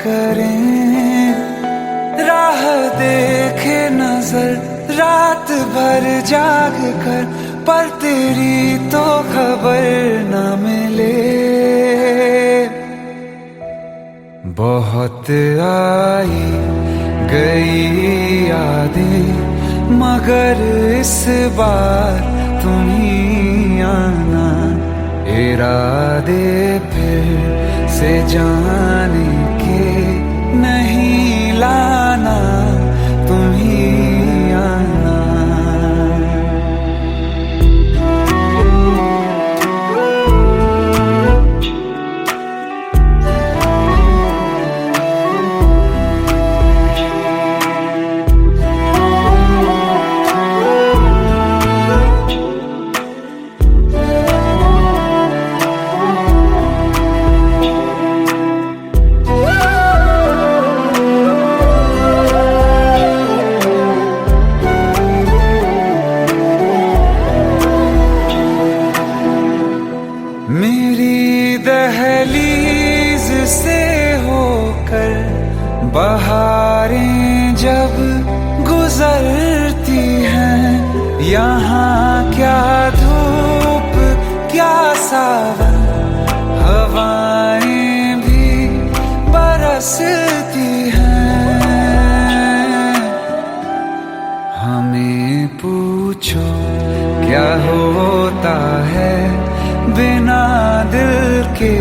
करें, राह देखे नजर रात भर जाग कर, पर तेरी तो खबर न मिले। बहुत आई गई यादें, मगर इस बार तुम ही आना, इरादे फिर से जाने के नहीं लाना, तुम ही आना। मेरी दहलीज से होकर बहारें जब गुजरती हैं, यहाँ क्या धूप क्या सावन, हवाएं भी बरसती हैं। हमें पूछो क्या होता है बिना दिल के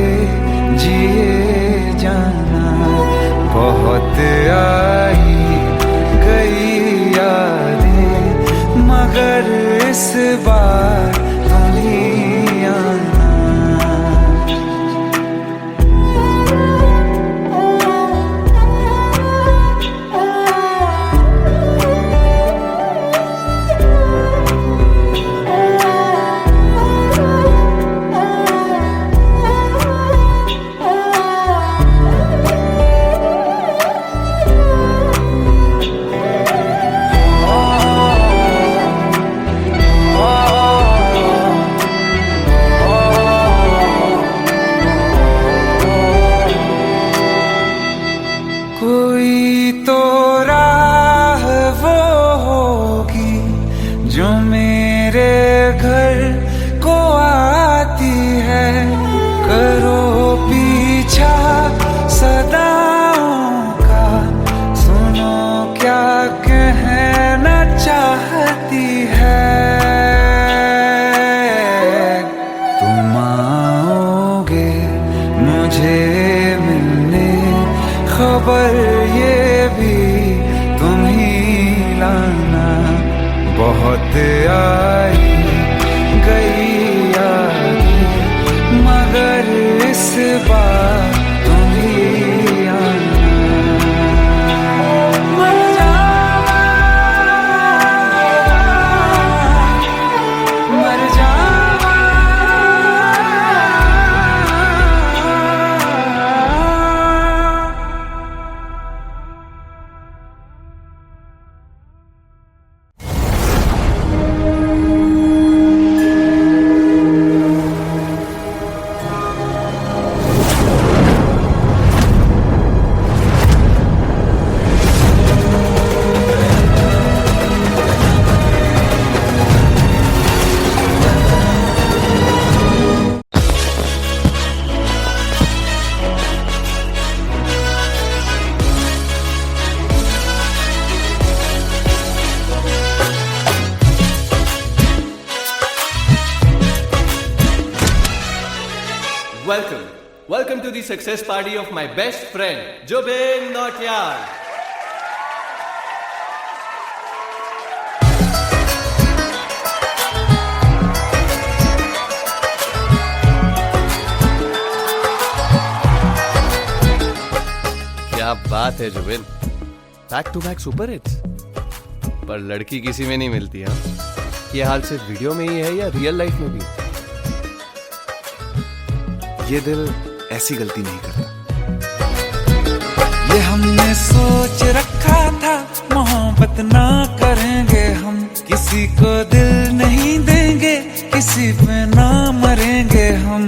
जिए जाना। बहुत आई गई यादें, मगर इस बार तुम ही आना। कोई तो राह वो होगी जो मेरे घर को आती है, करो पीछा सदाओं का, सुनो क्या कहना चाहती है। तुम आओगे मुझे मिलने, खबर ये भी तुम ही लाना। बहुत आई गई यादें, मगर इस बार तुम ही आना। मर जावा, मर जावा। Welcome to the success party of my best friend, Jobin Nautiyal. क्या बात है Zubin, back to back super hits. पर लड़की किसी में नहीं मिलती। हाँ, ये हाल सिर्फ वीडियो में ही है या रियल लाइफ में भी? ये दिल ऐसी गलती नहीं करता। ये हमने सोच रखा था, मोहब्बत ना करेंगे हम, किसी को दिल नहीं देंगे, किसी पे ना मरेंगे हम।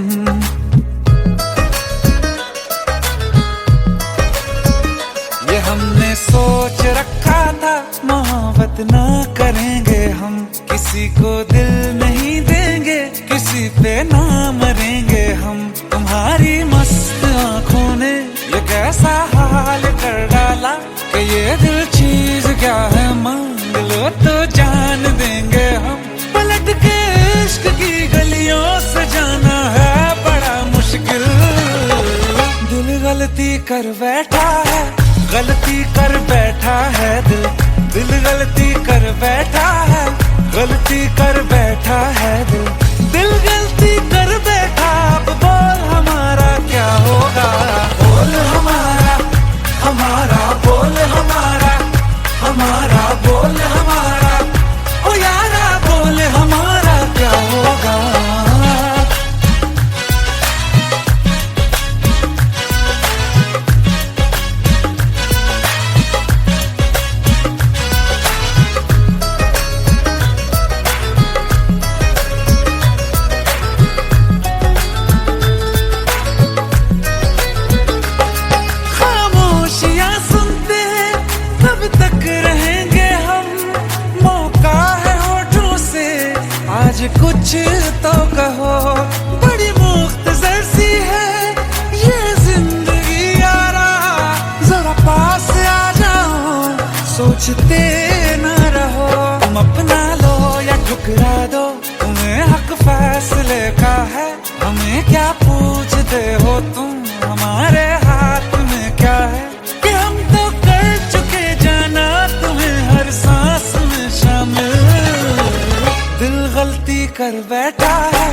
ये दिल चीज क्या है, मांग लो तो जान देंगे हम। पलट के इश्क की गलियों से जाना है बड़ा मुश्किल। दिल गलती कर बैठा है, गलती कर बैठा है दिल। दिल गलती कर बैठा है, गलती कर बैठा है दिल। दिल गलती कर बैठा, अब बोल हमारा क्या होगा। बोल हमारा, हमारा बोल हमारा, हमारा बोल हमारा, ओ यारा बोल हमारा क्या होगा। खामोशियां सुनते कब तक रहेंगे हम। मौका है होठों से आज कुछ तो कहो। बड़ी मुख्तसर सी है ये जिंदगी यारा, जरा पास आ जाओ, सोचते न रहो। तुम अपना लो या ठुकरा दो, तुम्हें हक फैसले का है। हमें क्या पूछते हो तुम, हमारे हाथ में क्या है। कि हम तो कर चुके जाना तुम्हें हर सांस में शामिल। दिल गलती कर बैठा है,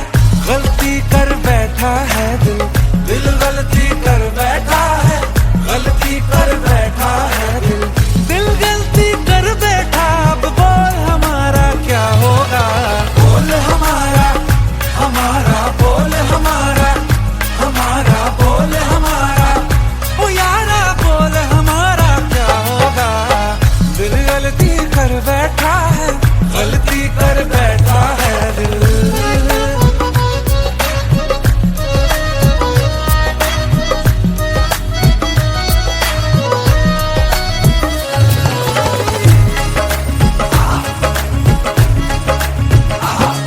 गलती कर बैठा है दिल। दिल गलती कर बैठा है, गलती कर बैठा है दिल। दिल गलती कर बैठा, अब बोल हमारा क्या होगा। बोल हमारा, हमारा बोल हमारा, हमारा बोल हमारा, ओ यारा बोल हमारा क्या होगा। दिल गलती कर बैठा है, गलती कर बैठा है दिल।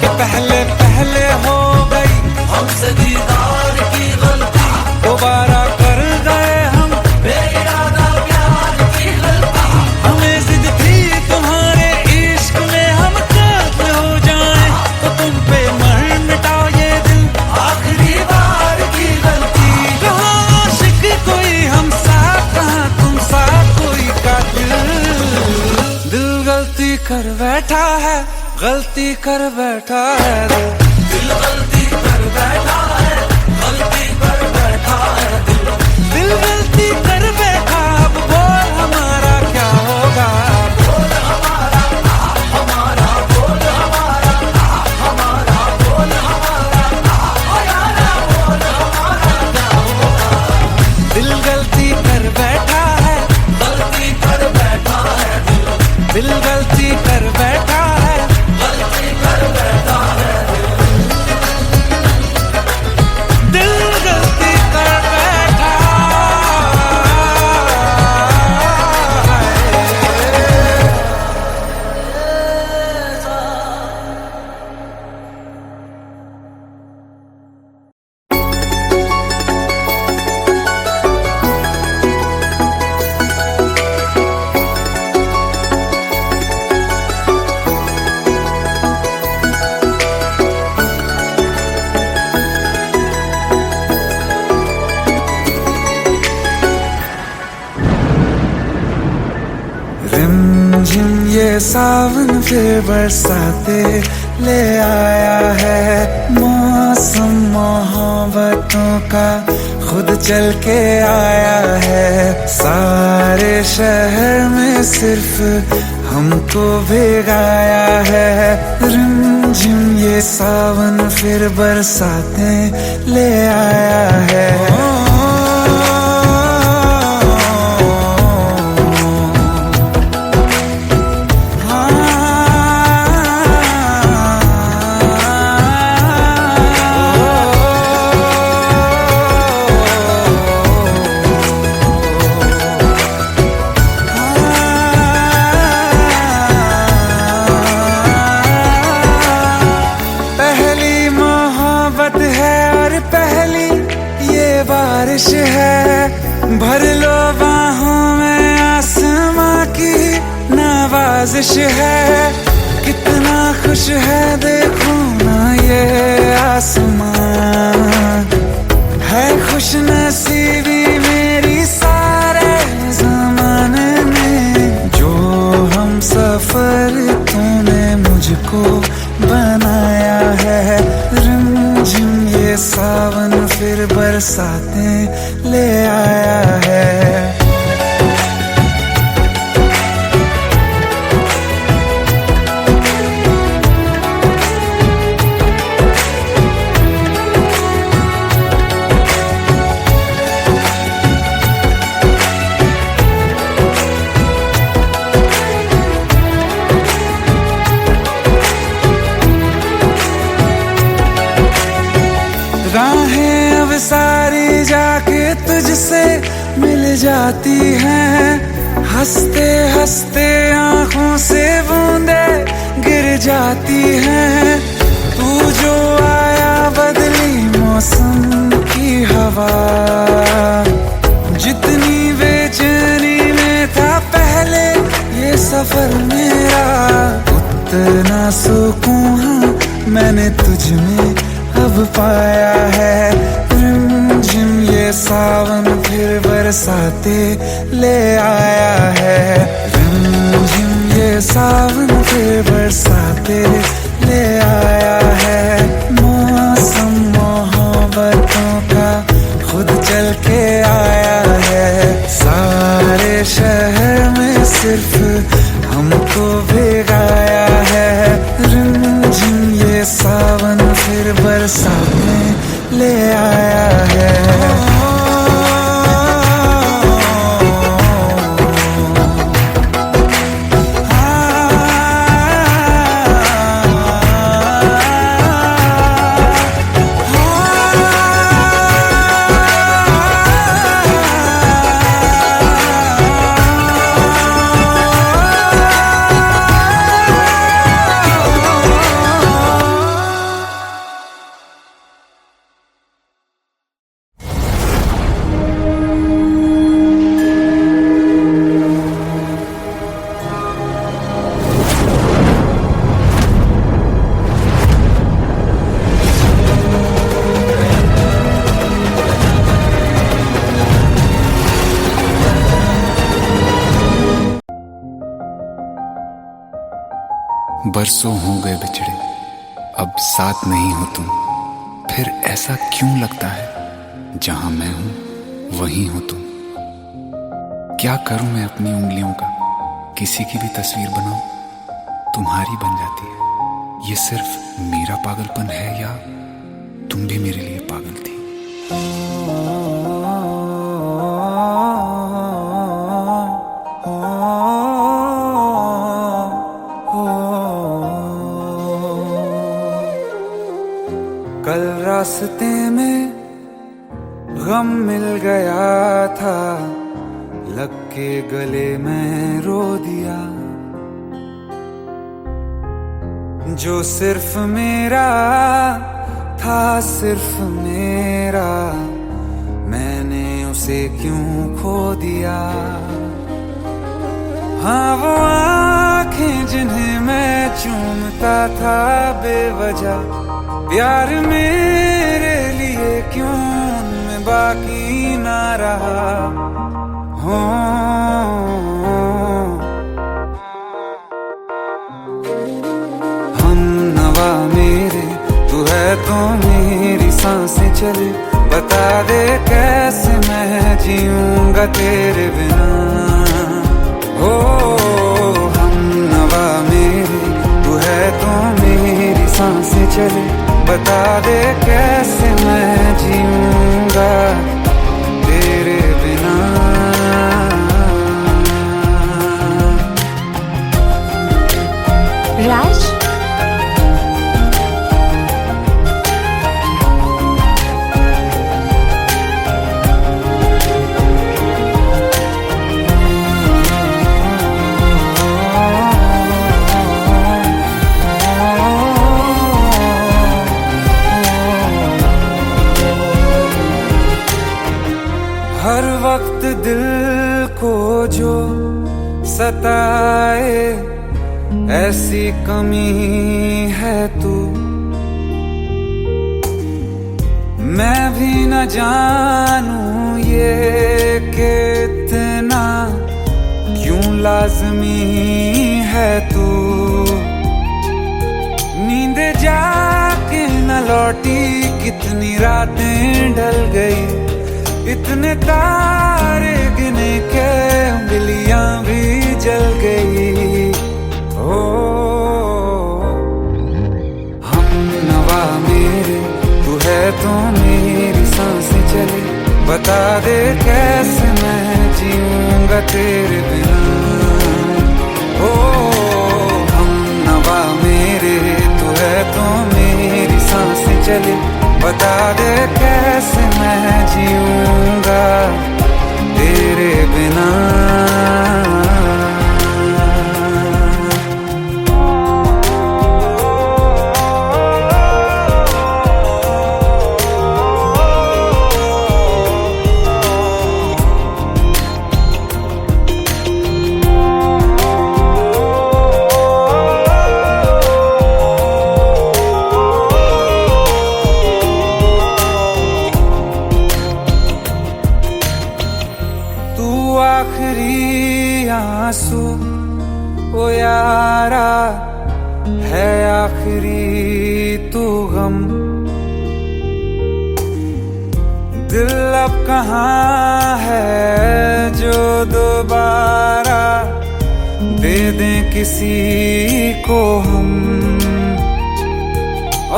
कि पहले पहले हो गई हमसे दीदार की गलती, दोबारा कर गए हम बेइरादा प्यार की गलती। हमें जिद थी तुम्हारे इश्क में हम काबिल हो जाएं, तो तुम पे मर मिटाओ ये दिल आखिरी बार की गलती। कहाँ आशिक कोई हम साथ, कहाँ तुम साथ कोई कातिल। दिल गलती कर बैठा है, गलती कर बैठा है दिल। दिल गलती कर बैठा है, गलती कर बैठा है दिल। दिल गलती कर बैठा, अब बोल हमारा क्या होगा। बोल हमारा, हमारा बोल हमारा, हमारा बोल हमारा, ओ यारा बोल हमारा क्या होगा। दिल गलती कर बैठा है, गलती कर बैठा है दिल। दिल गलती कर बैठा है, गलती कर बैठा है दिल। दिल गलती कर बैठा रिमझिम ये सावन फिर बरसाते ले आया है। मौसम मोहब्बतों का खुद चल के आया है। सारे शहर में सिर्फ हमको भिगाया है। रिमझिम ये सावन फिर बरसाते ले आया है। बारिश है, भर लो बाहों में आसमां साजिश है, कितना खुश है देखो ना ये आसमान। है खुश नसीबी मेरी सारे ज़माने में, जो हम सफर तूने मुझको बनाया है। रिमझिम ये सावन फिर बरसातें ले आया है। राहें अब सारी जाके तुझसे मिल जाती हैं, हंसते हंसते आंखों से बूंदे गिर जाती हैं। तू जो आया बदली मौसम की हवा, जितनी बेचैनी में था पहले ये सफर मेरा, उतना सुकून मैंने तुझ में अब पाया है। रिमझिम ये सावन फिर बरसाते ले आया है। रिमझिम ये सावन फिर बरसाते ले आया है। मौसम मोहब्बतों का खुद चल के आया है। सारे शहर में सिर्फ हमको भिगाया है। रिमझिम ये सावन फिर बरसात में ले आया है। बरसों हो गए बिछड़े, अब साथ नहीं हो तुम। फिर ऐसा क्यों लगता है, जहां मैं हूं वहीं हो तुम। क्या करूं मैं अपनी उंगलियों का, किसी की भी तस्वीर बनाऊं, तुम्हारी बन जाती है। ये सिर्फ मेरा पागलपन है या तुम भी मेरे लिए पागल थी। कल रास्ते में गम मिल गया था, लग के गले में रो दिया। जो सिर्फ मेरा था, सिर्फ मेरा, मैंने उसे क्यों खो दिया। हाँ वो आँखें जिन्हें मैं चूमता था बेवजह, प्यार मेरे लिए क्यों उनमें बाकी ना रहा। हो हम नवा मेरे, तू है तो मेरी सांसें चले। बता दे कैसे मैं जीऊंगा तेरे बिना। हो हम नवा मेरे, तू है तो मेरी सांसें चले। बता दे कैसे मैं जीऊंगा तेरे बिना। राज, हर वक्त दिल को जो सताए, ऐसी कमी है तू, मैं भी न जानूं ये कि इतना क्यों लाज़मी है तू। नींद जाके न लौटी, कितनी रातें ढल गई, इतने तारे गिने के उंगलियां भी जल गई। ओ हम नवा मेरे, तू है तो मेरी सांसें चले, बता दे कैसे मैं जीऊंगा तेरे बिना। ओ हम नवा मेरे, तू है तो मेरी सांसें चले, बता दे कैसे मैं जीऊंगा तेरे बिना। आखिरी आंसू ओ यारा है, आखिरी तू गम। दिल अब कहाँ है जो दोबारा दे दें किसी को हम।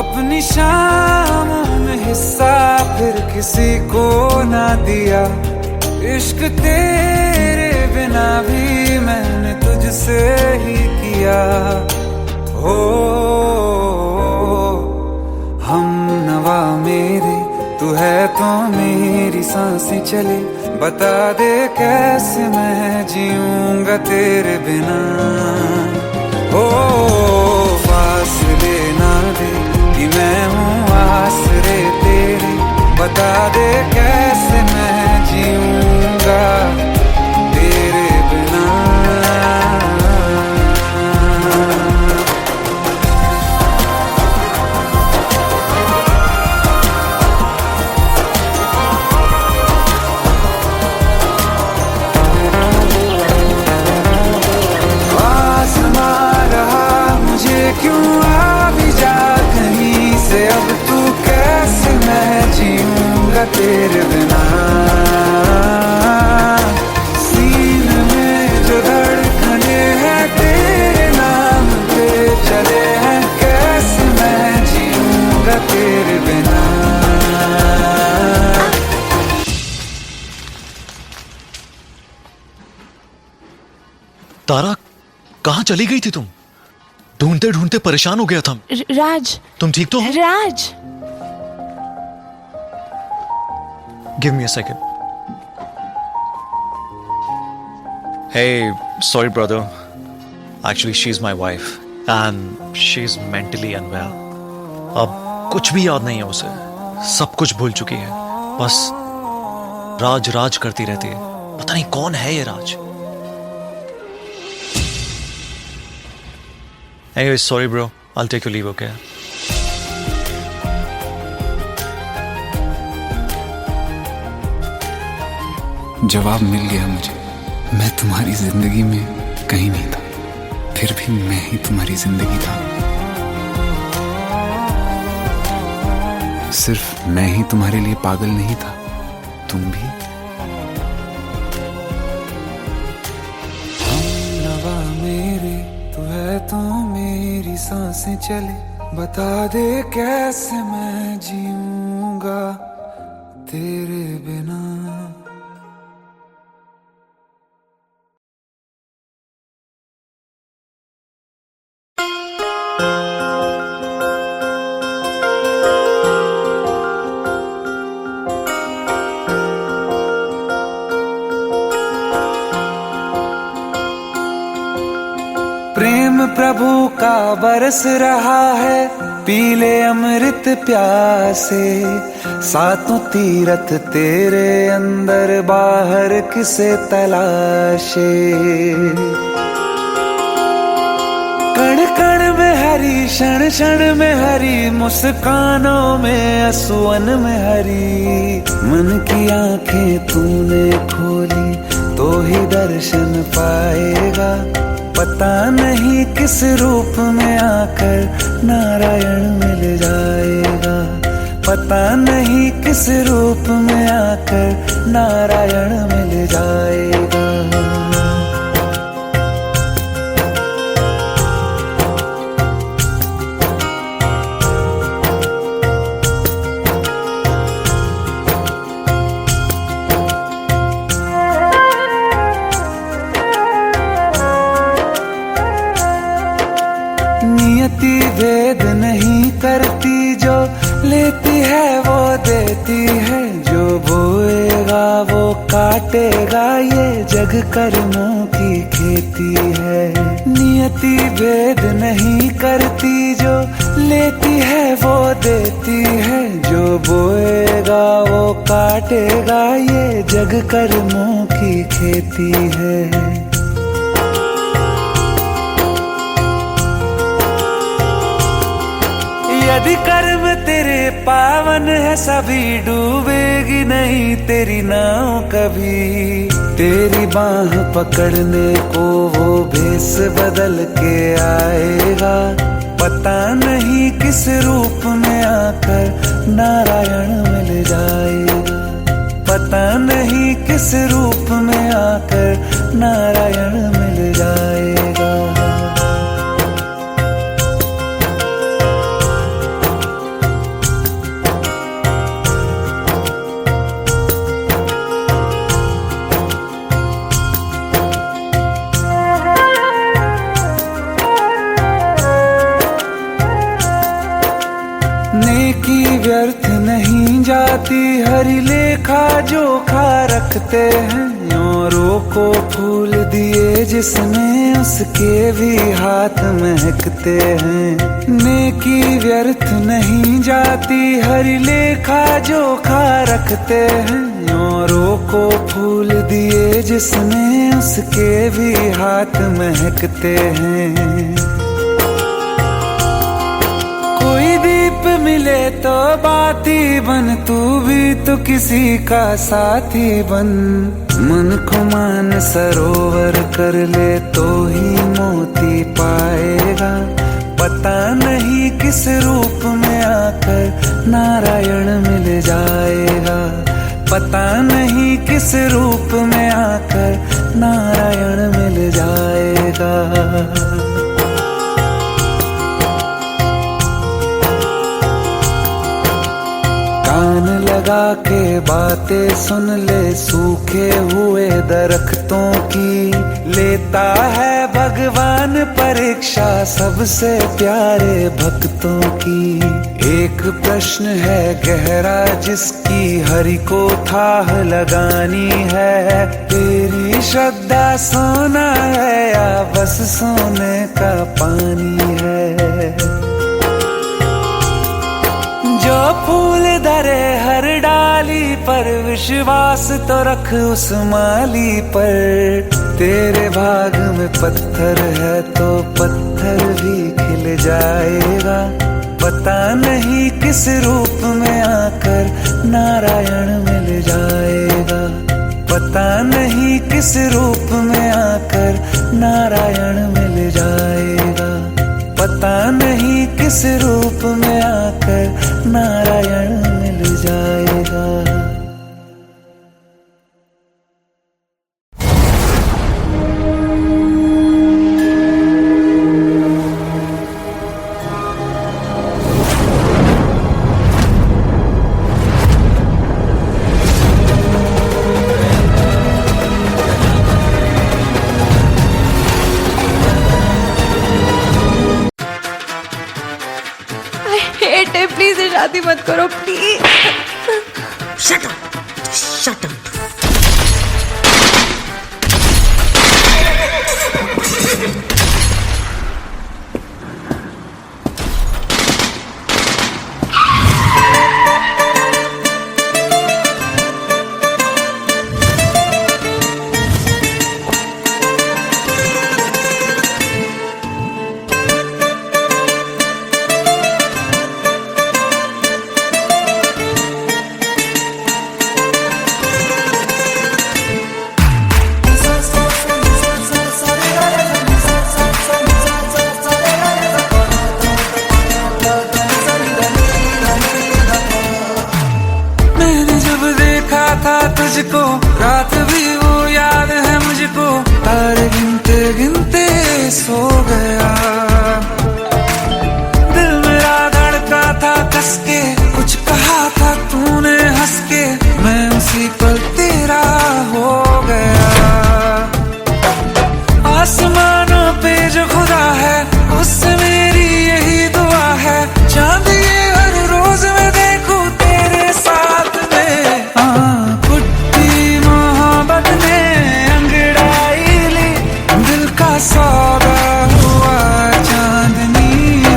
अपनी शामों में हिस्सा फिर किसी को ना दिया, इश्क तेरे बिना भी मैंने तुझसे ही किया। हो हम नवा मेरे, तू है तो मेरी सांसें चले, बता दे कैसे मैं जीऊंगा तेरे बिना। ओ फासले ना दे कि मैं हूँ आसरे तेरे, बता दे कैसे मैं जीऊंगा तेरे बिना। आसमां रहा मुझे क्यों, आ भी जा कहीं से, अब तू कैसे मैं जीऊंगा तेरे बिना। सीने में जो धड़कने हैं तेरे नाम पे चले हैं, कैसे मैं जीऊंगा तेरे बिना। तारा, कहाँ चली गई थी तुम? ढूंढते ढूंढते परेशान हो गया था। राज, तुम ठीक तो हो? Raj, give me a second. Hey, sorry brother. Actually, she's my wife and she's mentally unwell. अब कुछ भी याद नहीं है उसे, सब कुछ भूल चुकी है, बस राज राज करती रहती है। पता नहीं कौन है ये राज। Anyway, sorry bro. I'll take your leave, okay? जवाब मिल गया मुझे, मैं तुम्हारी जिंदगी में कहीं नहीं था, फिर भी मैं ही तुम्हारी जिंदगी था। सिर्फ मैं ही तुम्हारे लिए पागल नहीं था, तुम भी। हम नवा मेरे, तू है तो मेरी सांसें चले, बता दे कैसे मैं जीऊंगा तेरे बिना। प्रेम प्रभु का बरस रहा है, पीले अमृत प्यासे, सातों तीरथ तेरे अंदर बाहर किसे तलाशे। कण कण में हरी, क्षण क्षण में हरी, मुस्कानों में असुवन में हरी। मन की आंखें तूने खोली तो ही दर्शन पाएगा। पता नहीं किस रूप में आकर नारायण मिल जाएगा। पता नहीं किस रूप में आकर नारायण मिल जाएगा। नियति भेद नहीं करती, जो लेती है वो देती है। जो बोएगा वो काटेगा, ये जग कर्मों की खेती है। नियति भेद नहीं करती, जो लेती है वो देती है। जो बोएगा वो काटेगा, ये जग कर्मों की खेती है। यदि कर्म तेरे पावन है, सभी डूबेगी नहीं तेरी नाव कभी। तेरी बाह पकड़ने को वो भेष बदल के आएगा। पता नहीं किस रूप में आकर नारायण मिल जाएगा। पता नहीं किस रूप में आकर नारायण मिल जाएगा। नेकी व्यर्थ नहीं जाती, हरि लेखा जोखा रखते हैं। औरों को फूल दिए जिसने, उसके भी हाथ महकते हैं। नेकी व्यर्थ नहीं जाती, हरि लेखा जोखा रखते हैं। औरों को फूल दिए जिसने, उसके भी हाथ महकते हैं। कोई दीप मिले तो बाती बन, तू भी तो किसी का साथी बन। मन को मान सरोवर कर ले तो ही मोती पाएगा। पता नहीं किस रूप में आकर नारायण मिल जाएगा। पता नहीं किस रूप में आकर नारायण मिल जाएगा। कान लगा के बातें सुन ले सूखे हुए दरख्तों की। लेता है भगवान परीक्षा सबसे प्यारे भक्तों की। एक प्रश्न है गहरा जिसकी हरि को थाह लगानी है। तेरी श्रद्धा सोना है या बस सोने का पानी है। जो फूल धरे हर डाली पर, विश्वास तो रख उस माली पर। तेरे भाग में पत्थर है तो पत्थर भी खिल जाएगा। पता नहीं किस रूप में आकर नारायण मिल जाएगा। पता नहीं किस रूप में आकर नारायण मिल जाएगा। पता नहीं किस रूप में आकर नारायण मिल जाएगा। प्लीज शादी मत करो please. Shut up! Shut up! तुझको, रात भी वो याद है मुझको, तारे गिनते गिनते सो गया। दिल मेरा धड़का था कस के, कुछ कहा था तूने हंस के, मैं उसी पल तेरा हो गया। आसमानों पे जो खुदा है, उससे मेरी यही दुआ है, चांद ये हर रोज मैं देखूं तेरे साथ में। कुट्टी मोहब्बत ने अंगड़ाई ली, दिल का सौदा हुआ चांदनी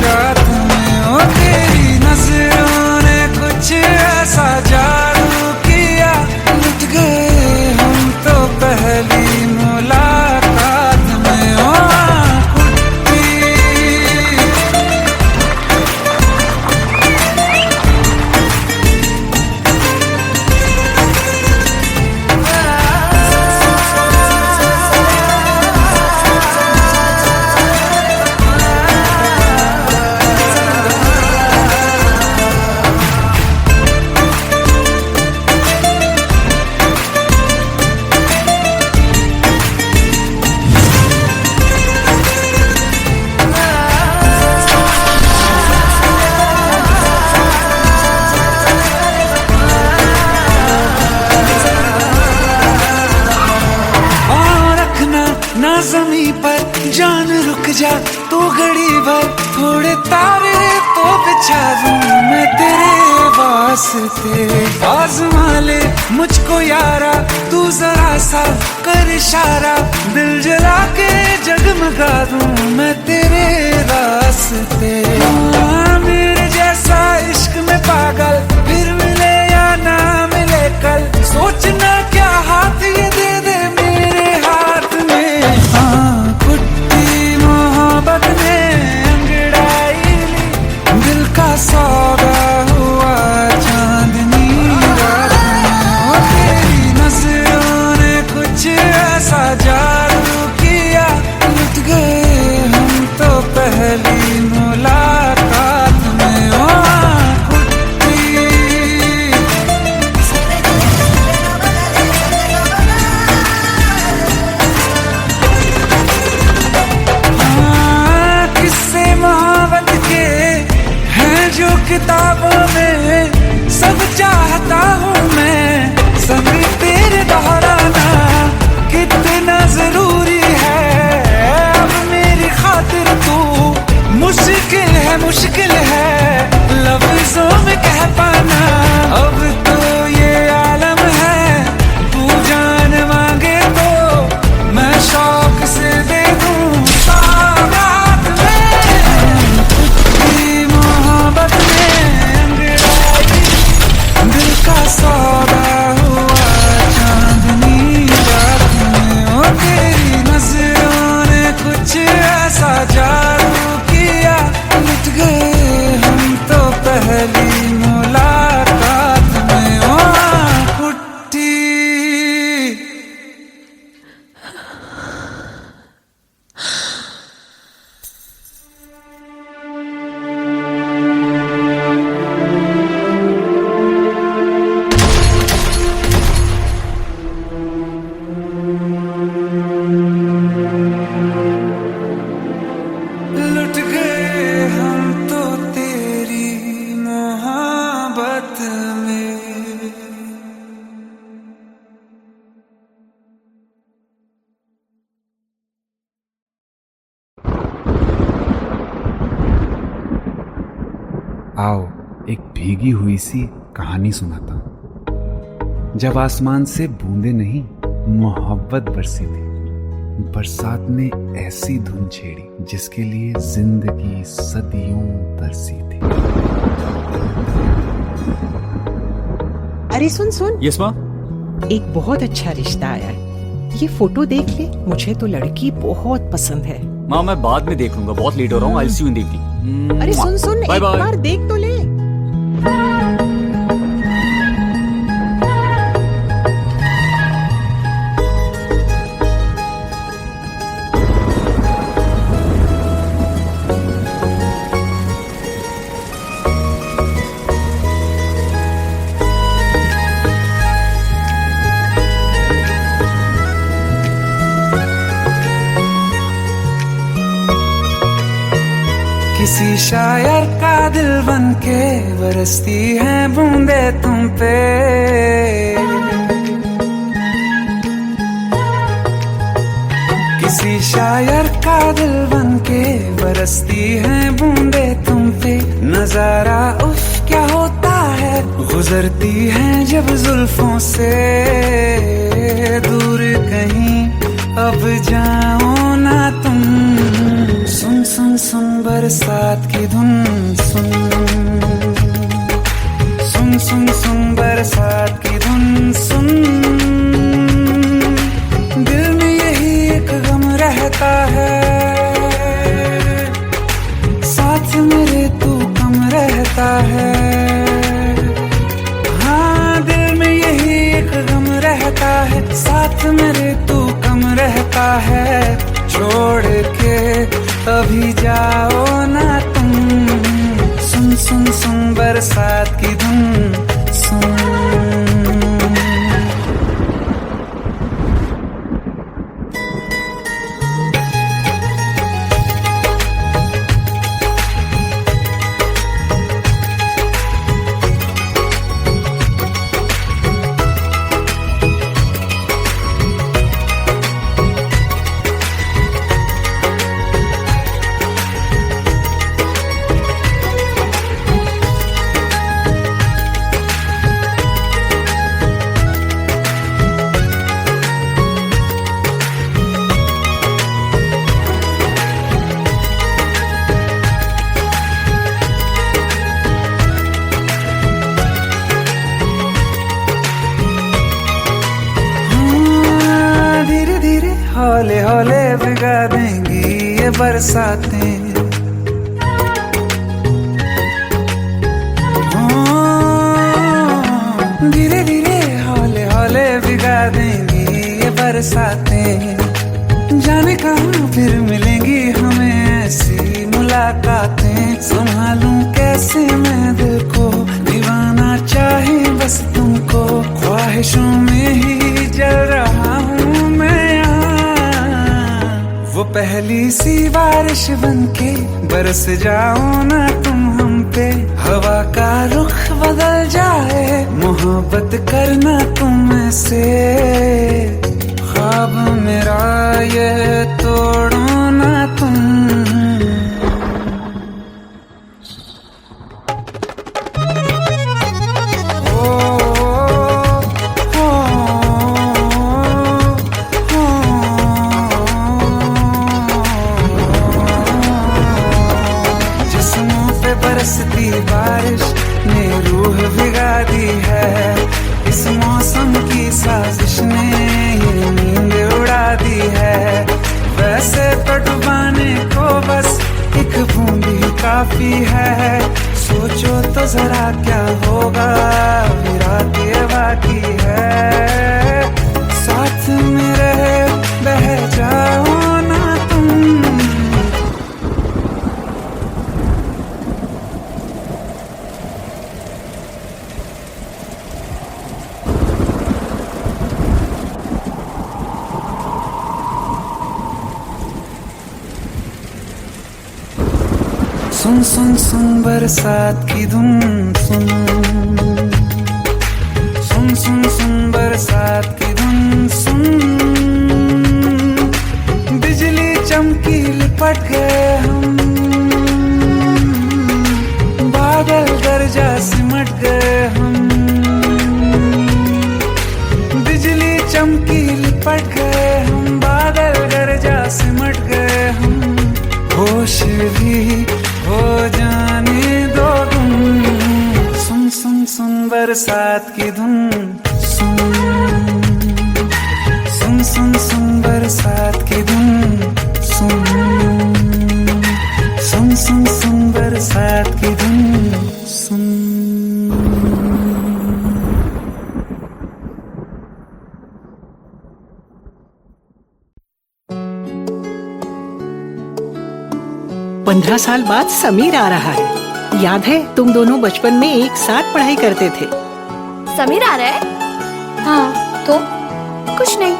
रात में। ओ तेरी नजरों ने कुछ ऐसा जादू किया, लुट गए हम तो पहली मुलाकात में। ओ कुट्टी ना ज़मीं पर जान रुक जा तू घड़ी भर, थोड़े तारे तो बिछा दूं मैं तेरे वास्ते। आज़मा ले मुझको यारा, तू जरा सा कर इशारा, दिल जला के जगमगा दूं मैं तेरे रास्ते। मेरे जैसा इश्क में पागल फिर मिले या ना मिले कल, सोचना क्या हाथ ये दे दे मेरे हाथ में। कुट्टी मोहब्बत ने अंगड़ाई ली, दिल का सौदा हुआ चांदनी रात में। ओ तेरी नजरों ने कुछ ऐसा जादू किया, लुट गए हम तो पहली मुलाकात में। ओ कुट्टी किस्से मोहब्बत के हैं जो किताबों में, सब चाहता हूँ मैं संग तेरे दोहराना, कितना जरूरी है अब मेरी खातिर तू। मुश्किल है लफ्जों में कह पाना, अब तो ये आलम है, तू जान मांगे तो मैं शौक से दे दूं सौगात में। कुट्टी मोहब्बत ने अंगड़ाई, दिल का सौदा हुआ चांदनी रात में। ओ तेरी नजरों ने कुछ ऐसा जादू किया, लुट गए हम तो पहली मुलाकात में। ओ कुट्टी लुट गए हम तो तेरी मोहब्बत में। आओ एक भीगी हुई सी कहानी सुनाता हूं। जब आसमान से बूंदे नहीं मोहब्बत बरसी थी, बरसात ने ऐसी धुन छेड़ी जिसके लिए जिंदगी सदियों तरसी थी। अरे सुन सुन, यस माँ। एक बहुत अच्छा रिश्ता आया है, ये फोटो देख ले, मुझे तो लड़की बहुत पसंद है। माँ मैं बाद में देख लूंगा, बहुत लेट हो रहा हूँ। आई सी यू इन द इवनिंग। अरे सुन सुन, एक बार देख तो ले। किसी शायर का दिल बनके बरसती हैं बूंदे तुम पे। किसी शायर का दिल बनके बरसती हैं बूंदे तुम पे। नजारा उफ क्या होता है, गुजरती हैं जब जुल्फों से। दूर कहीं अब जाओ ना तुम, सुन सुन सुन बरसात की धुन सुन। सुन सुन सुन बरसात की धुन सुन। दिल में यही एक गम रहता है, साथ मेरे तू कम रहता है। हाँ दिल में यही एक गम रहता है, साथ मेरे तू कम रहता है। छोड़ के अभी जाओ ना तुम, सुन सुन सुन बरसात की धुन सुन। हौले हौले भिगा देंगी ये बरसातें। धीरे धीरे हौले हौले भिगा देंगी ये बरसातें। जाने कहाँ फिर मिलेंगी हमें ऐसी मुलाकातें। संभालूं कैसे मैं दिल को, दीवाना चाहे बस तुमको। ख्वाहिशों में ही जल रहा हूँ मैं यहाँ। वो पहली सी बारिश बनके बरस जाओ ना तुम हम पे। हवा का रुख बदल जाए, मोहब्बत करना तुम से। ख्वाब मेरा ये तोड़ो ना तुम। बरसती बारिश ने रूह भिगा दी है। इस मौसम की साजिश ने ये नींद उड़ा दी है। वैसे तो डुबाने को बस एक बूंद ही काफी है। सोचो तो जरा क्या होगा, अभी रात ये बाकी है। साथ मेरे बह जाओ ना तुम। सुन सुन सुन बरसात की धुन सुन। सुन सुन सुन बरसात की धुन सुन। बिजली चमकी लिपट गए हम, बादल गरजा सिमट गए हम। बिजली चमकी लिपट गए हम, बादल गरजा सिमट गए हम। होश भी हो जाने दो तुम, सुन सुन सुन बरसात की धुन सुन। सुन सुन सुन बरसात की धुन सुन। सुन सुन सुन बरसात की धुन सुन। पंद्रह साल बाद समीर आ रहा है। याद है तुम दोनों बचपन में एक साथ पढ़ाई करते थे। समीर आ रहा है? हाँ तो कुछ नहीं।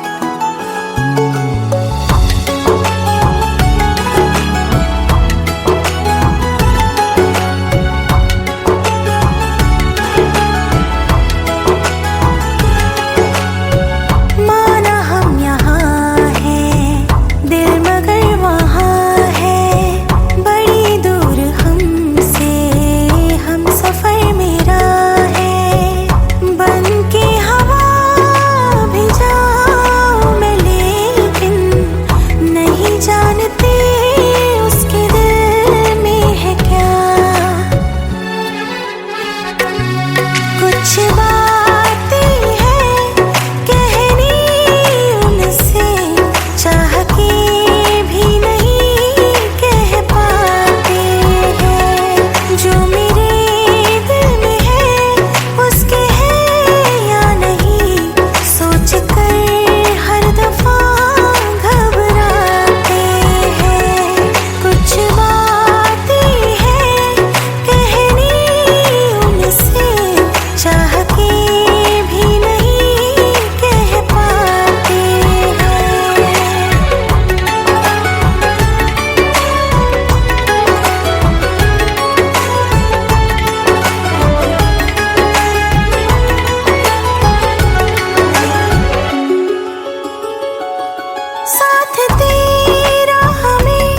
साथ तेरा हमें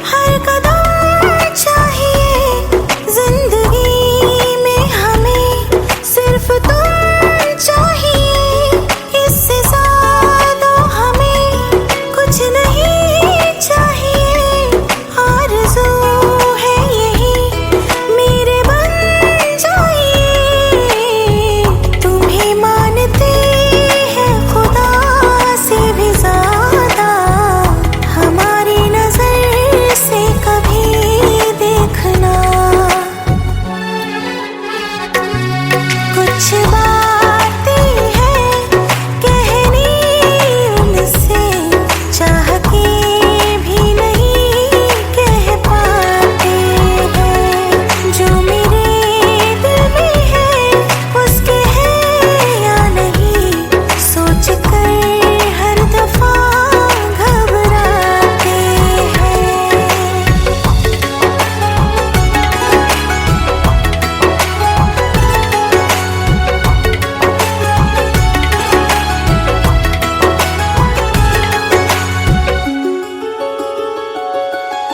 हर कदम चाहिए, जिंदगी में हमें सिर्फ तुम चाहिए, इससे ज्यादा हमें कुछ नहीं चाहिए। आरज़ू है यही मेरे बन जाइए, तुम्हें मानते हैं खुदा से भी ज्यादा, हमारी नजर से कभी देखना। कुछ बातें हैं कहनी उनसे, चाह के भी नहीं कह पाते हैं, जो मेरे दिल में है उसके है या नहीं, सोच कर हर दफा घबराते हैं।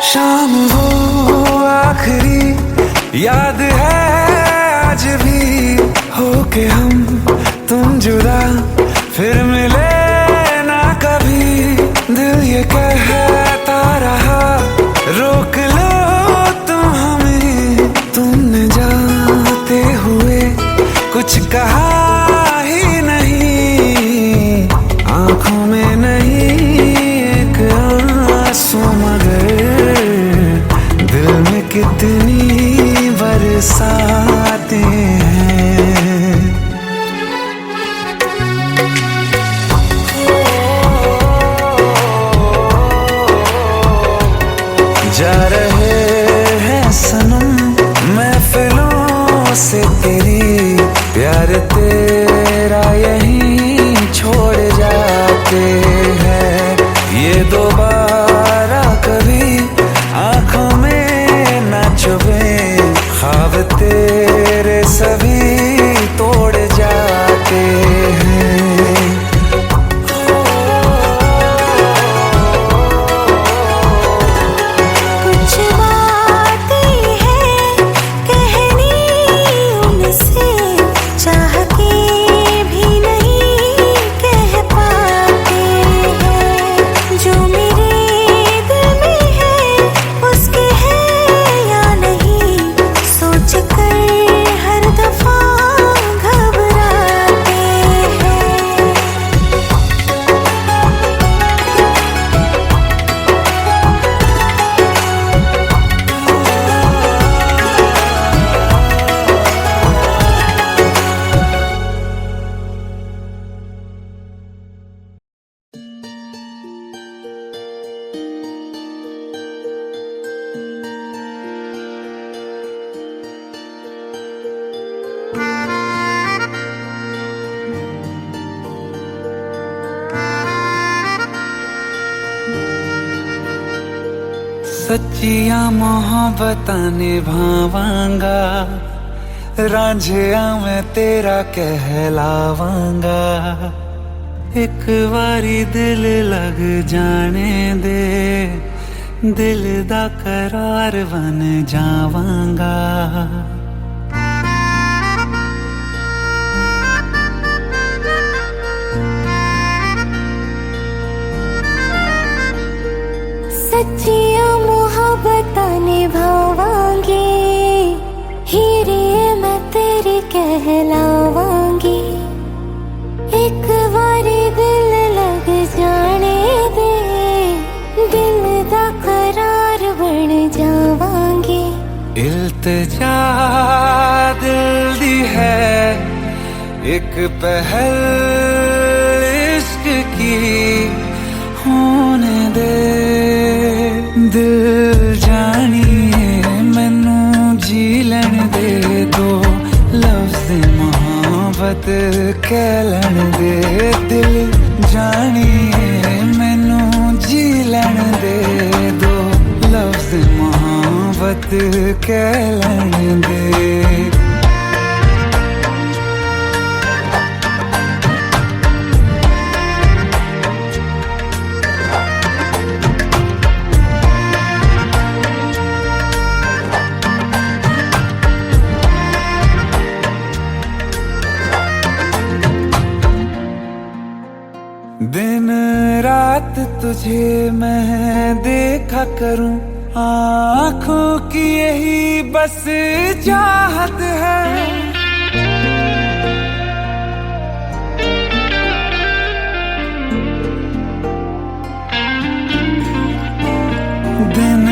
शाम वो आखिरी याद है आज भी, होके हम तुम जुदा फिर मिले ना कभी। दिल ये कहता रहा रोक लो तुम हमें, तुमने जाते हुए कुछ कहा ही नहीं, आंखों में नहीं एक आंसू मगर दिल में कितनी बरसाते हैं। जा रहे हैं सनम महफिलों से तेरी, प्यार तेरा यहीं छोड़ जाते हैं, ये दोबारा कभी आंखों में ना चुभे, ख्वाब तेरे सभी तोड़ जाते हैं। कुछ बातें हैं कहनी उनसे, चाह के भी नहीं कह पाते हैं, जो मेरे दिल में है उसके है या नहीं, सोच कर हर दफा घबराते हैं। सच्चिया मोहब्बतां निभावांगा, रांझिया मैं तेरा कहलावांगा, एक बारी दिल लग जाने दे, दिल दा करार बन जावांगा। सच्चिया मोहब्बतां निभावांगी, हीरे मैं तेरी कहलावांगी, एक बारी दिल लग जाने दे, दिल दा करार बन जावांगी। इल्तिजा दिल दी है एक पहल इश्क की, होने दे दिल जानिए मैनू जी लैन दे, दो लफ्ज़ मोहब्बत कह लैन दे, दिल जानिए मैनू जी लैन दे, दो लफ्ज़ मोहब्बत कह लैन दे। रात तुझे मैं देखा करूं, आँखों की यही बस चाहत है। दिन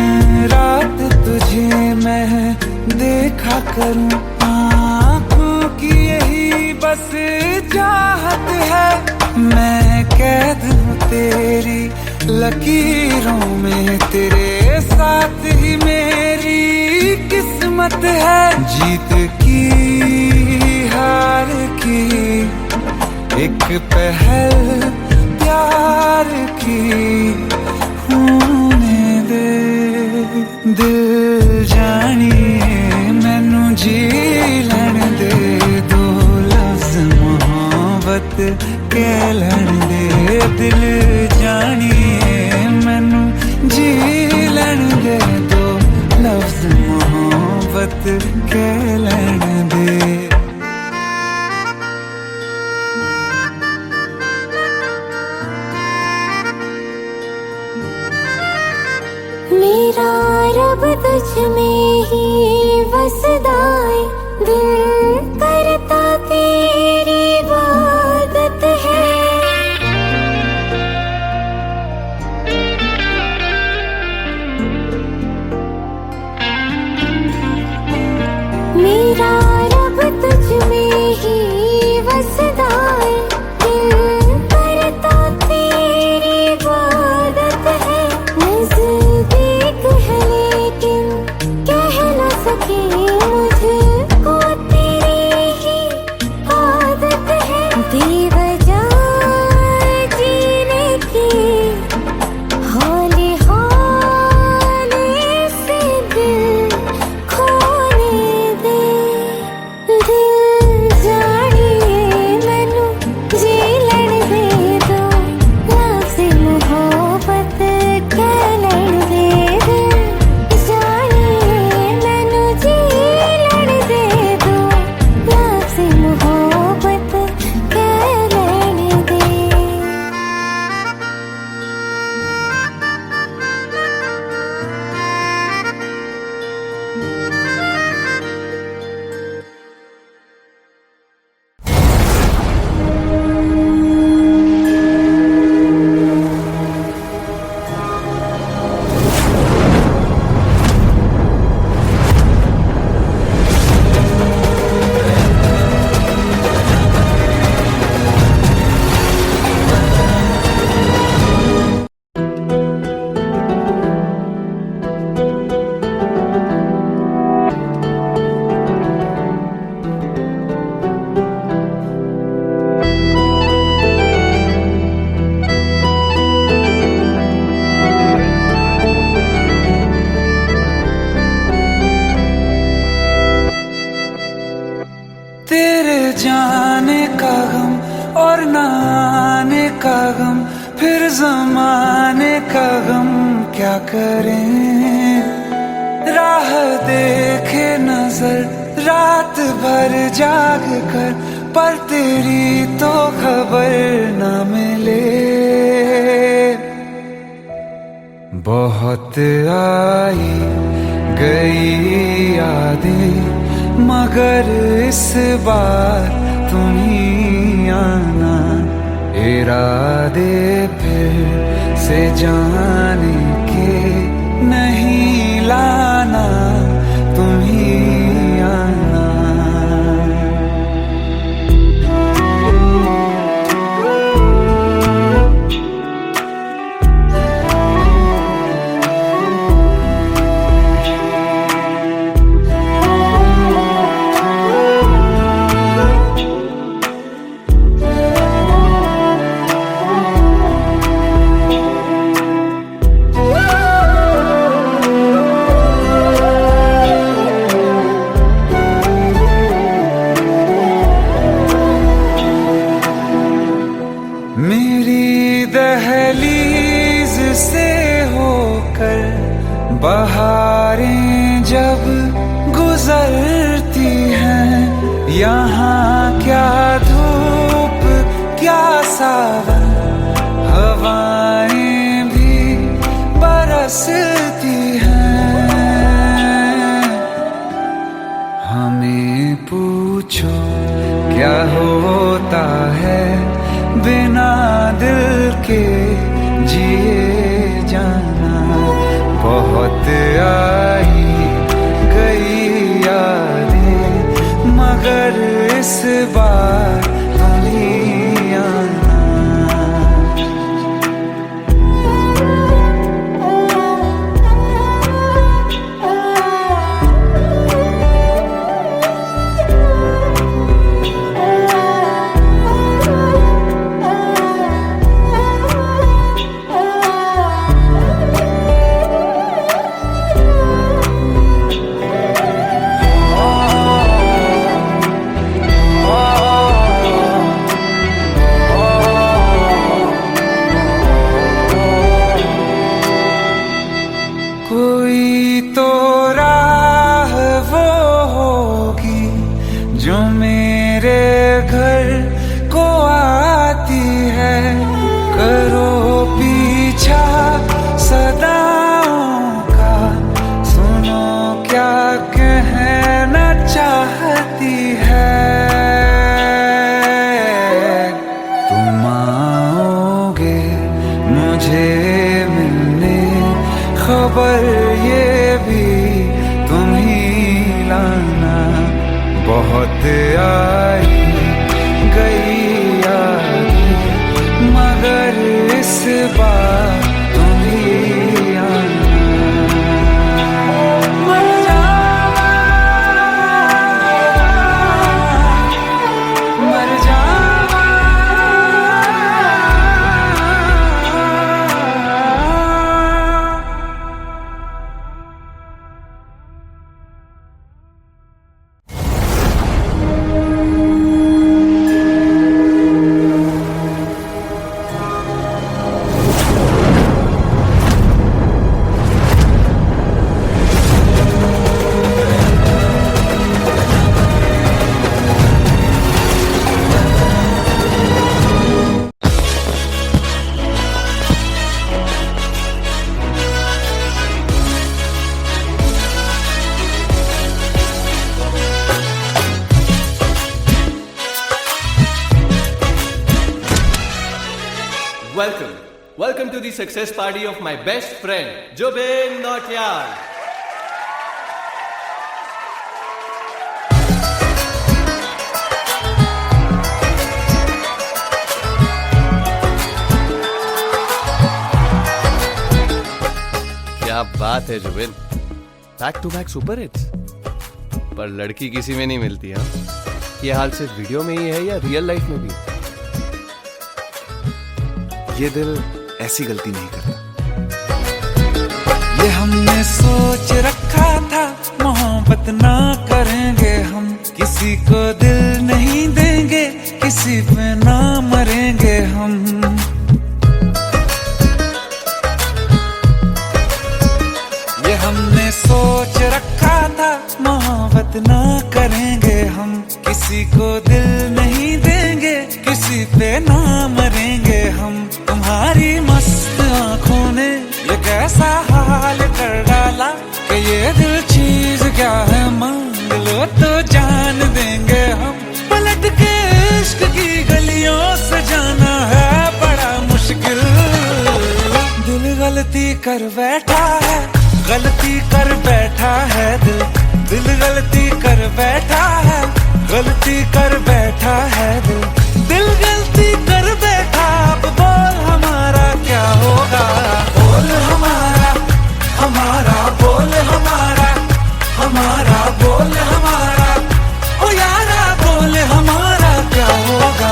रात तुझे मैं देखा करूं, आँखों की यही बस चाहत है। मैं कैद हूँ तेरी लकीरों में, तेरे साथ ही मेरी किस्मत है। जीत की हार की एक पहल प्यार की होने दे। दिल जानिए मैनू जी लैण दे, दो लफ्ज़ मोहब्बत कह लैण दे। दिल जानिए मैनू जी लैण दे, दो लफ्ज़ मोहब्बत कह लैण दे। मेरा रब तुझ में ही वसदा है, दिल करता तेरी इबादत है। मेरा रब तुझ में ही वसदा है, दिल करता तेरी इबादत है। नज़दीक है लेकिन कह न सके, मुझको तेरी ही आदत है। बेवजह जीने की हौले हौले से दिल खोने दे। दिल जानिए मैनू जी लैण दे, दो लफ्ज़ मोहब्बत कह लैण दे। दिल जानिए मैनू जी लैण दे, दो लफ्ज़ मोहब्बत कह लैण दे। तेरे जाने का गम और न आने का गम, फिर ज़माने का गम क्या करें। राह देखे नजर रात भर जाग कर, पर तेरी तो खबर न मिले। बहुत आई गई यादें, मगर इस बार तुम ही आना। इरादे फिर से जाने के नहीं लाना, तुम ही आना। मेरी दहलीज से होकर बहारें जब गुजरती हैं, यहाँ क्या धूप क्या सावन, हवाएं जिए जाना। बहुत आई गई यादें मगर इस बार तुम ही आना। कोई तो राह वो होगी जो मेरे घर को आती है। करो पीछा सदाओं का, सुनो क्या कहना चाहती है। तुम आओगे मुझे मिलने, खबर ये भी तुम ही लाना। बहुत आई गई यादें मगर इस बार तुम ही आना। मर जावा, मर जावा। Welcome to the success party of my best friend, Jubin Nautiyal. क्या बात है Zubin, back to back super hits. पर लड़की किसी में नहीं मिलती। हाँ, ये हाल सिर्फ वीडियो में ही है या रियल लाइफ में भी? ये दिल ऐसी गलती नहीं करता। ये हमने सोच रखा था मोहब्बत ना करेंगे हम, किसी को दिल नहीं देंगे, किसी पे ना मरेंगे हम। ये हमने सोच रखा था मोहब्बत ना करेंगे हम, किसी को दिल नहीं देंगे, किसी पे ना मरेंगे हम। तुम्हारी मस्त आंखों ने ये कैसा हाल कर डाला कि ये दिल चीज क्या है, मांग लो तो जान देंगे हम। पलट के इश्क की गलियों से जाना है बड़ा मुश्किल। दिल गलती कर बैठा है, गलती कर बैठा है दिल। दिल गलती कर बैठा है, गलती कर बैठा है दिल। दिल गलती कर बैठा, अब बोल हमारा क्या होगा। बोल हमारा, हमारा बोल हमारा, हमारा बोल हमारा। ओ यारा बोल हमारा क्या होगा।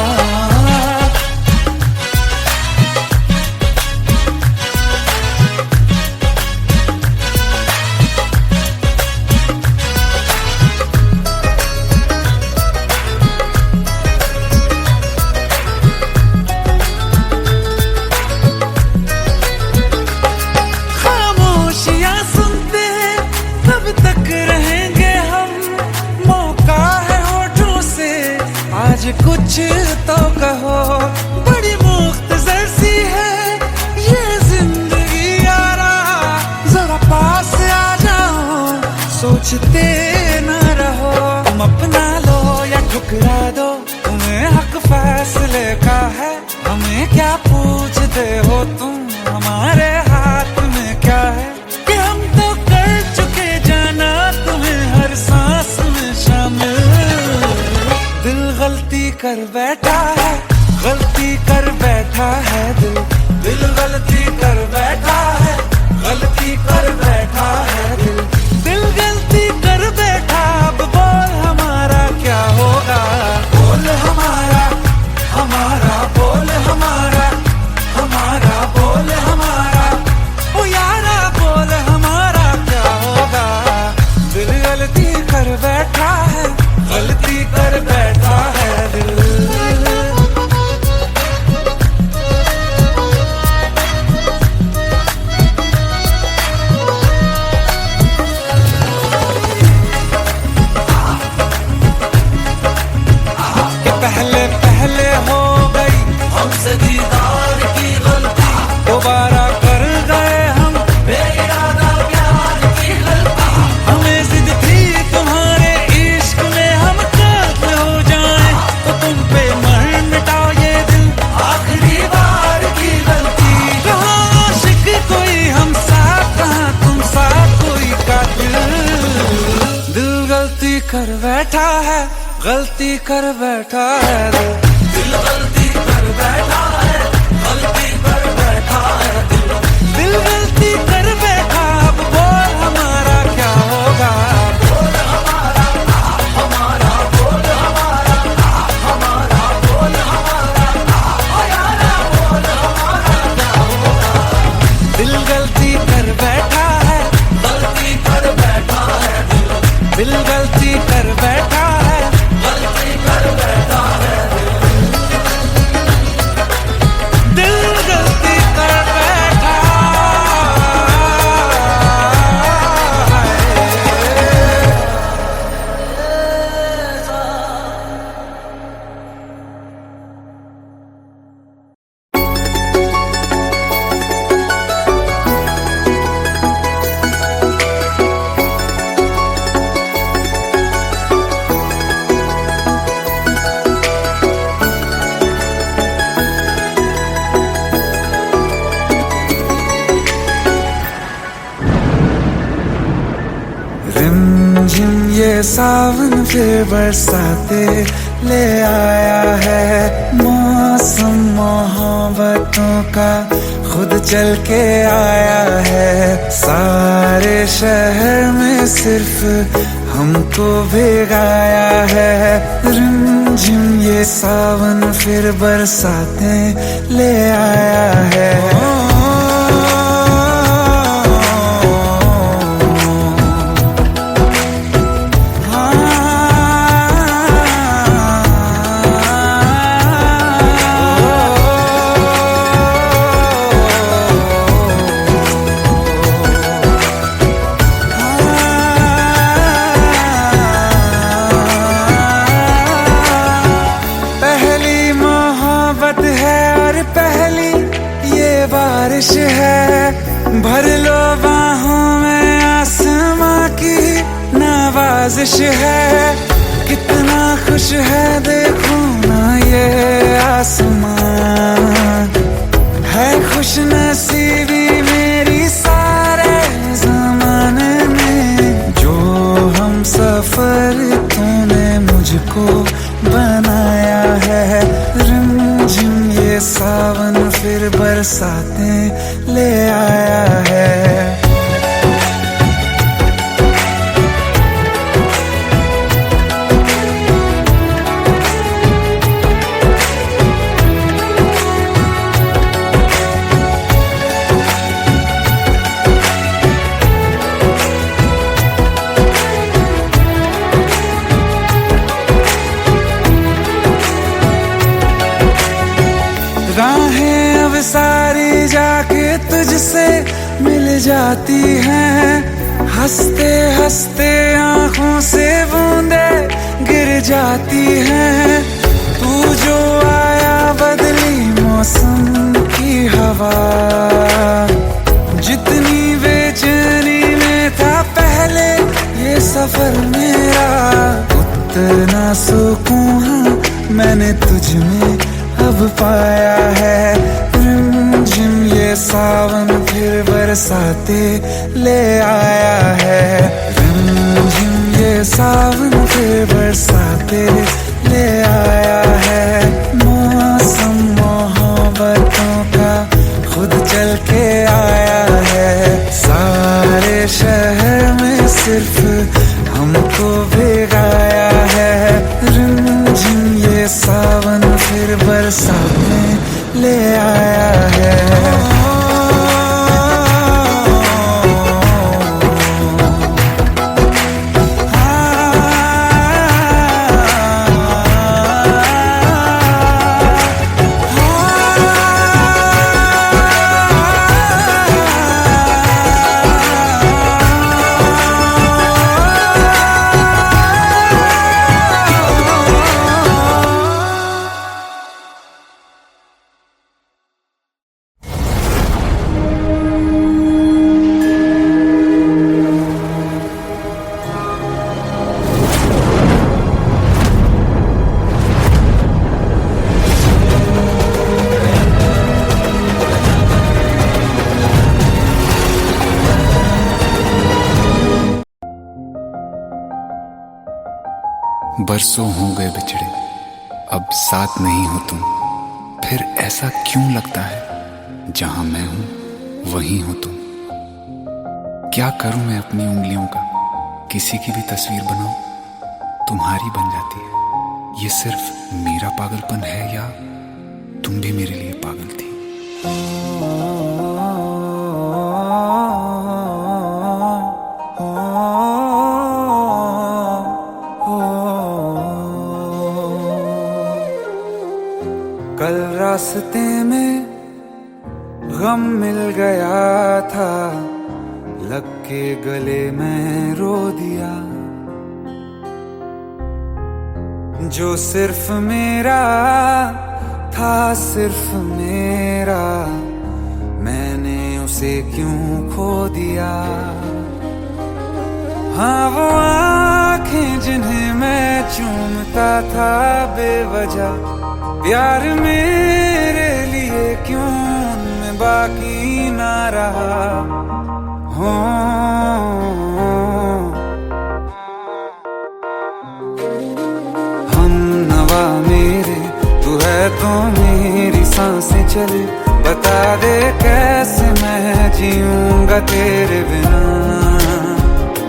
कुछ तो कहो, बड़ी मुख्तसर सी है ये जिंदगी यारा। जरा पास आ जाओ, सोचते न रहो। तुम अपना लो या ठुकरा दो, तुम्हें हक फैसले का है। हमें क्या पूछते हो तुम, कर बैठा है, गलती कर बैठा है दिल गलती कर बैठा है, गलती कर बैठा है दिल गलती कर बैठा। अब बोल हमारा क्या होगा, बोल हमारा हमारा बोल हमारा हमारा बोल हमारा ओ यारा बोल हमारा क्या होगा। दिल गलती कर बैठा है, गलती कर बैठा है दिल गलती कर बैठा है, गलती कर बैठा है दिल गलती कर बैठा रिमझिम ये सावन फिर बरसाते ले आया है, मौसम मोहब्बतों का खुद चल के आया है। सारे शहर में सिर्फ हमको भिगाया है, रिमझिम ये सावन फिर बरसाते ले आया है। बारिश है, भर लो बाहों में आसमां की नवाजिश है। कितना खुश है देखो ना ये आसमां, है खुश नसीबी मेरी सारे ज़माने में। जो हम सफर तूने मुझको बनाया है, रिमझिम ये सावन फिर बरसाते ले आया है। राहें अब सारी जाके तुझसे मिल जाती हैं, हंसते हंसते आंखों से बूंदे गिर जाती हैं। तू जो आया बदली मौसम की हवा, जितनी बेचैनी में था पहले ये सफर मेरा, उतना सुकून मैंने तुझ में अब पाया है। रिमझिम ये सावन फिर बरसाते ले आया है, रिमझिम ये सावन फिर बरसाते ले आया है। मौसम मोहब्बतों का खुद चल के आया है, सारे शहर में सिर्फ हमको भिगाया है। रिमझिम ये सावन फिर बरसाते ले आया है। बरसों हो गए बिछड़े, अब साथ नहीं हो तुम, फिर ऐसा क्यों लगता है जहां मैं हूं वहीं हो तुम। क्या करूं मैं अपनी उंगलियों का, किसी की भी तस्वीर बनाऊं तुम्हारी बन जाती है। ये सिर्फ मेरा पागलपन है या तुम भी मेरे लिए पागल थी। कल रास्ते में गम मिल गया था, लग के गले में रो दिया। जो सिर्फ मेरा था, सिर्फ मेरा, मैंने उसे क्यों खो दिया। हाँ वो आंखें जिन्हें मैं चूमता था बेवजह, प्यार मेरे लिए क्यों उनमें बाकी ना रहा। हो हम नवा मेरे, तू है तो मेरी सांसें चले, बता दे कैसे मैं जीऊंगा तेरे बिना।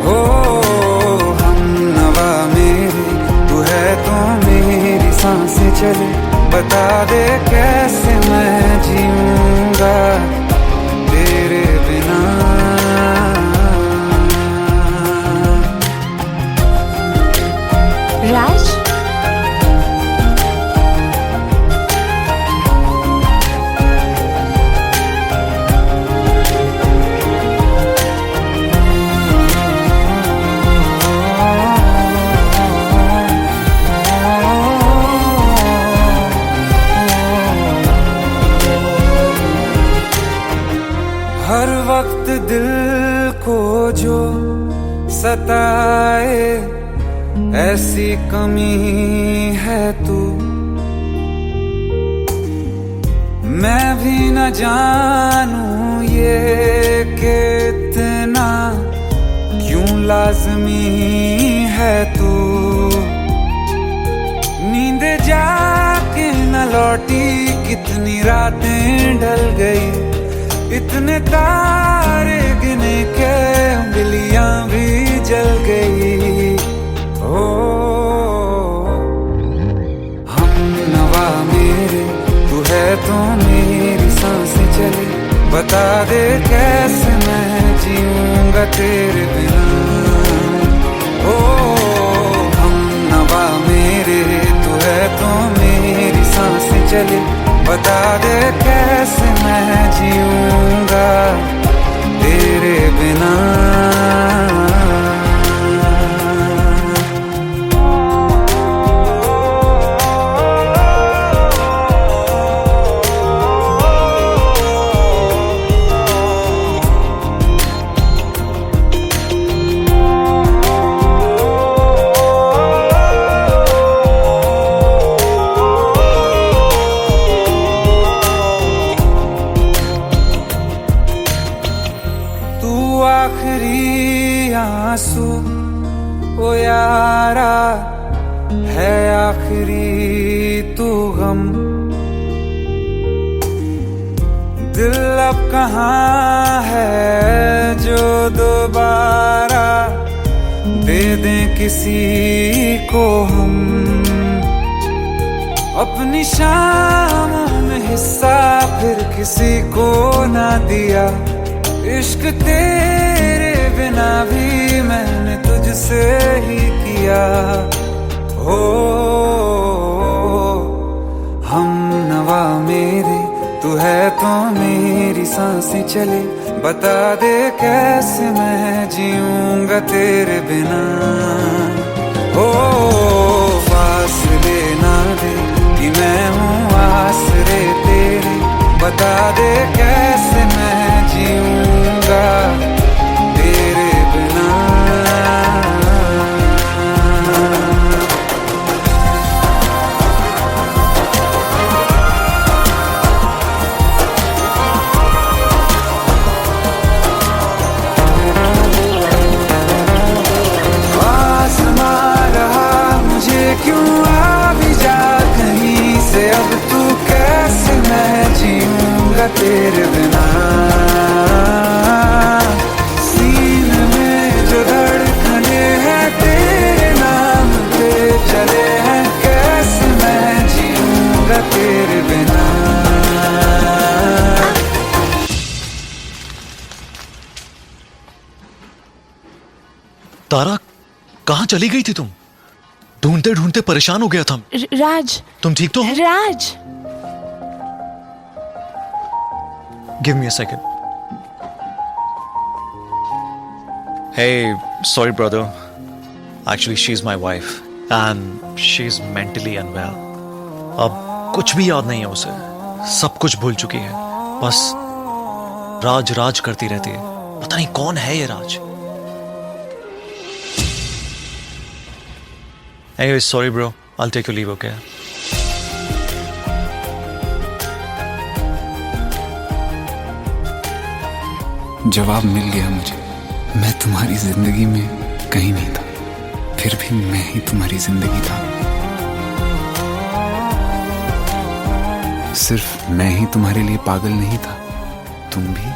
हो हम नवा मेरे, तू है तो मेरी सांसें चले, बता दे कैसे मैं जीऊंगा तेरे बिना। राज, हर वक्त दिल को जो सताए, ऐसी कमी है तू। मैं भी न जानूं ये कि इतना क्यों लाज़मी है तू। नींद जाके न लौटी, कितनी रातें ढल गई, इतने तारे गिने के उंगलियां भी जल गई। ओ हम नवा मेरे, तू है तो मेरी सांसें चले, बता दे कैसे मैं जीऊंगा तेरे बिना। ओ हम नवा मेरे, तू है तो मेरी सांसें चले, बता दे कैसे मैं जीऊंगा तेरे बिना। आखिरी आंसू ओ यारा है, आखिरी तू गम। दिल अब कहाँ है जो दोबारा दे दें किसी को हम। अपनी शामों में हिस्सा फिर किसी को ना दिया, इश्क तेरे बिना भी मैंने तुझसे ही किया। हो हम नवा मेरे, तू है तो मेरी सांसें चले, बता दे कैसे मैं जीऊंगा तेरे बिना। हो फासले ना दे कि मैं हूँ आसरे तेरे, बता दे कैसे मैं जीऊंगा तेरे बिना। आसमां रहा मुझे तारा, कहाँ चली गई थी तुम? ढूंढते ढूंढते परेशान हो गया था। राज, तुम ठीक तो हो? Raj. Give me a second. Hey, sorry brother. Actually, she's my wife and she's mentally unwell. अब कुछ भी याद नहीं है उसे, सब कुछ भूल चुकी है। बस राज राज करती रहती है। पता नहीं कौन है ये राज। Anyway, sorry bro. I'll take your leave, okay? जवाब मिल गया मुझे। मैं तुम्हारी जिंदगी में कहीं नहीं था, फिर भी मैं ही तुम्हारी जिंदगी था। सिर्फ मैं ही तुम्हारे लिए पागल नहीं था, तुम भी।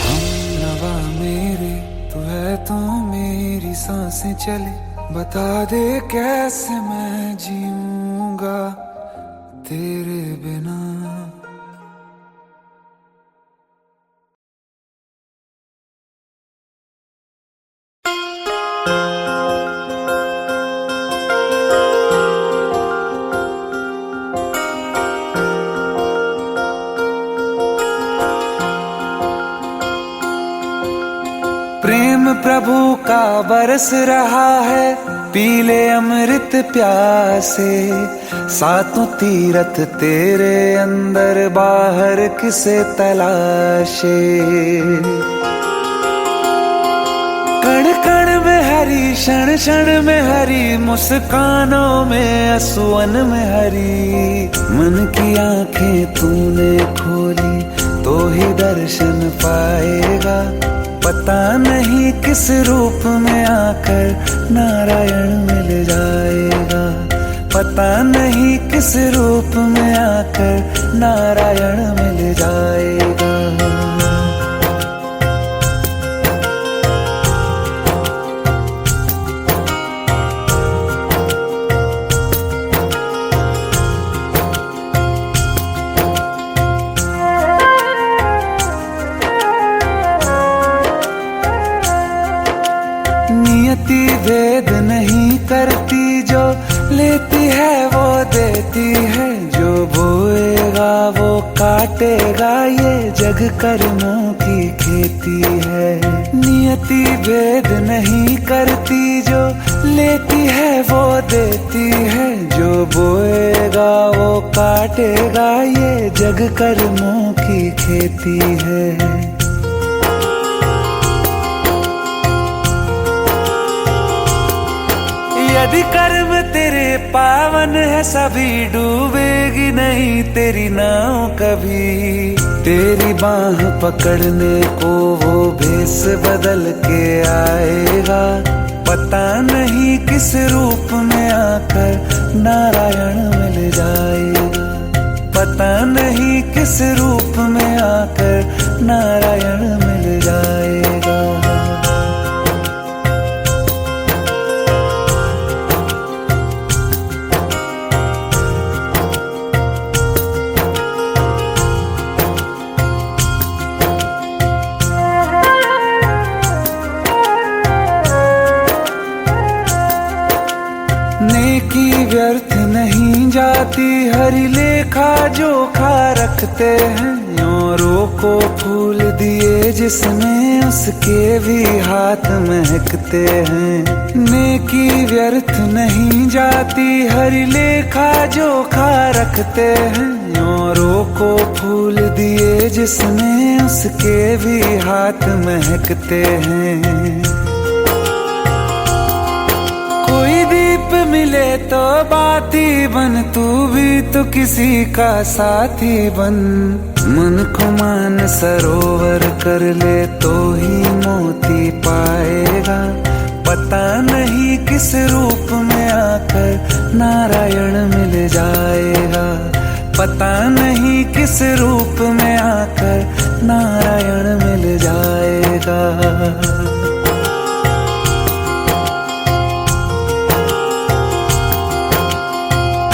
हमनवा मेरे तू है तो मेरी सांसें चले, बता दे कैसे मैं जीऊंगा तेरे बिना। प्रेम प्रभु का बरस रहा है, पीले अमृत प्यासे। सातों तीरथ तेरे अंदर बाहर किसे तलाशे। कण कण में हरी, क्षण क्षण में हरी, मुस्कानों में असुवन में हरी। मन की आंखें तूने खोली तो ही दर्शन पाएगा। पता नहीं किस रूप में आकर नारायण मिल जाएगा। पता नहीं किस रूप में आकर नारायण मिल जाएगा। नियति भेद नहीं करती, जो लेती है वो देती है। जो बोएगा वो काटेगा, ये जग कर्मों की खेती है। नियति भेद नहीं करती, जो लेती है वो देती है। जो बोएगा वो काटेगा, ये जग कर्मों की खेती है। यदि कर्म तेरे पावन है, सभी डूबेगी नहीं तेरी नाव कभी। तेरी बाह पकड़ने को वो भेष बदल के आएगा। पता नहीं किस रूप में आकर नारायण मिल जाएगा। पता नहीं किस रूप में आकर नारायण मिल जाएगा। नेकी व्यर्थ नहीं जाती, हरि लेखा जोखा रखते हैं। औरों को फूल दिए जिसमें, उसके भी हाथ महकते हैं। नेकी व्यर्थ नहीं जाती, हरि लेखा जोखा रखते हैं। औरों को फूल दिए जिसमें, उसके भी हाथ महकते हैं। कोई दीप मिले तो बाती बन, तू भी तो किसी का साथी बन। मन को मान सरोवर कर ले तो ही मोती पाएगा। पता नहीं किस रूप में आकर नारायण मिल जाएगा। पता नहीं किस रूप में आकर नारायण मिल जाएगा।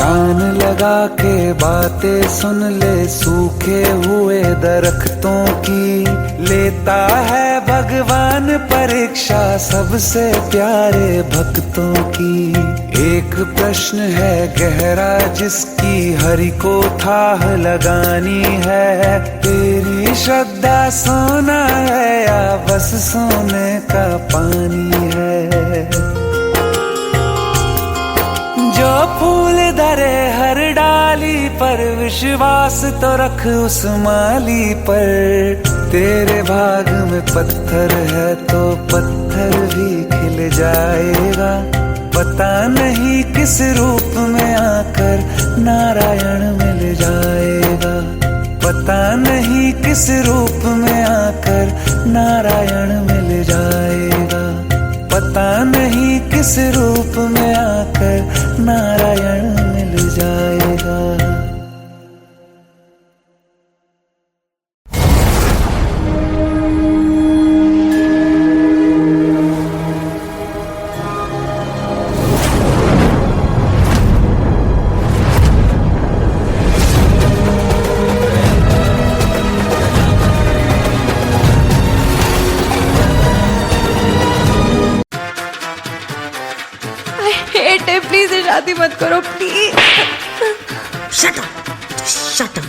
कान लगा के बातें सुन ले सूखे हुए दरख्तों की। लेता है भगवान परीक्षा सबसे प्यारे भक्तों की। एक प्रश्न है गहरा जिसकी हरि को थाह लगानी है। तेरी श्रद्धा सोना है या बस सोने का पानी है। जो फूल धरे हर डाली पर विश्वास तो रख उस माली पर। तेरे भाग में पत्थर है तो पत्थर भी खिल जाएगा। पता नहीं किस रूप में आकर नारायण मिल जाएगा। पता नहीं किस रूप में आकर नारायण मिल जाएगा। पता नहीं किस रूप में आकर नारायण मिल जाएगा। प्लीज शादी मत करो please. Shut up, shut up.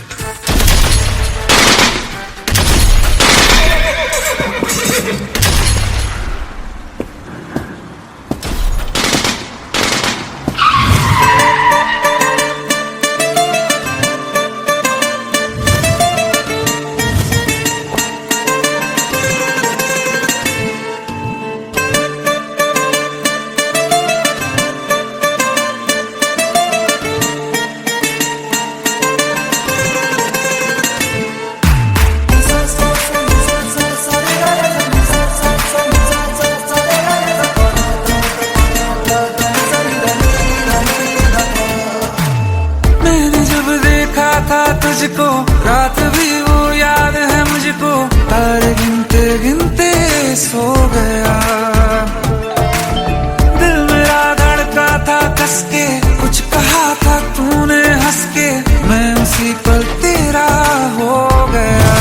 तुझको रात भी वो याद है मुझको। तारे गिनते गिनते सो गया। दिल मेरा धड़का था कस के। कुछ कहा था तूने हंस के। मैं उसी पल तेरा हो गया।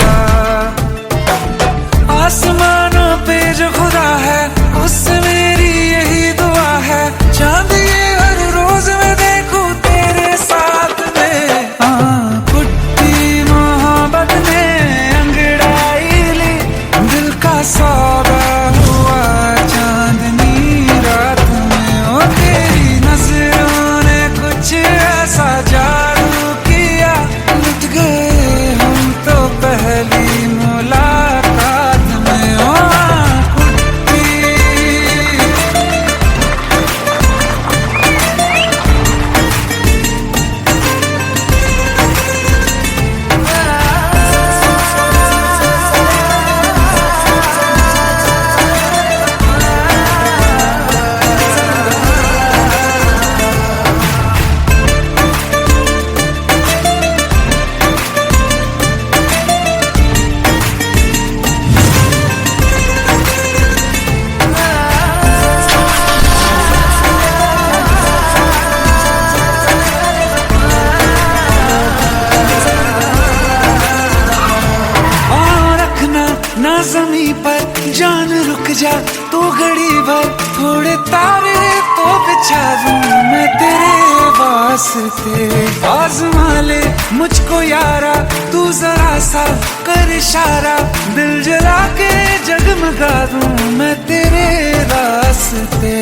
आसमानों पे जो खुदा है उससे मेरी यही दुआ है। चांद ये हर रोज मैं देखूं तेरे साथ में। सौदा हुआ चांदनी रात में। ओ तेरी नजरों ने कुछ ऐसा जादू किया। लुट गए हम तो पहली मुलाकात में। ओ ज़मीं पर जान रुक जा तू घड़ी भर। थोड़े तारे तो बिछा दूं मैं तेरे वास्ते। आज़मा ले मुझको यारा तू जरा सा कर इशारा। दिल जला के जगमगा दूं मैं तेरे रास्ते।